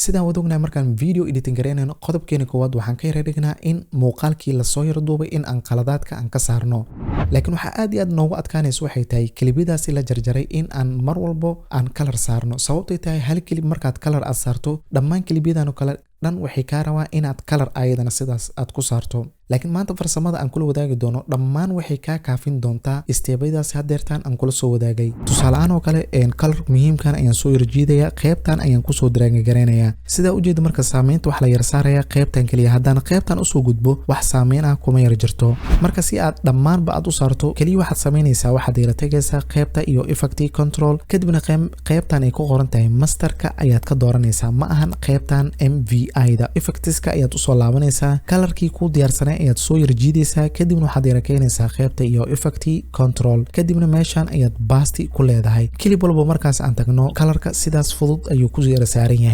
sidaan wada ognahay markaan video editing gareynayno qodobkeena koowaad waxaan ka yara dhignaa in muuqaalkii la soo yara duubay in aan qaladaadka aan ka saarno laakiin waxa aad iyo aad noogu adkaanayso waxay tahay klibadaasi la jarjaray in aan mar walbo aan color saarno sababtay tahay hal klib markaad color aad saarto dhammaan klibyadaan kale dhan waxay ka rabaa inaad color ayadana sidaas aad ku saarto laakiin maanta farsamada aan kula wadaagi doono dhammaan waxay ka kaafin doontaa isteebaydaas hadeertaan aan kula soo wadaagay tusaale ahaan oo kale color muhiimkan ayaan soo yarjiidaya qaybtan ayaan ku soo daraanga gareynaya sida u jeedo marka saameynta wax la yar saaraya qaybtan kaliya hadaan qaybtan u soo gudbo wax saameyn ah kuma yar jirto marka si aad dhammaan ba aad u saarto kaliya waxaad sameynaysaa waxaad yara tagaysaa qaybta iyo effect control kadibna qaybtan ay ku qoran tahay masterka ayaad ka dooranaysaa ma ahan qaybtan MVI-da effectska ayaad u soo laabanaysaa colorkii ku diyaarsanay ayaad soo yarjiidaysaa kadibna waxaad yara keenaysaa qaybta iyo effect control kadibna meeshan ayaad basti ku leedahay clip walba markaas aan tagno colorka sidaas fudud ayuu ku yara saaran yahay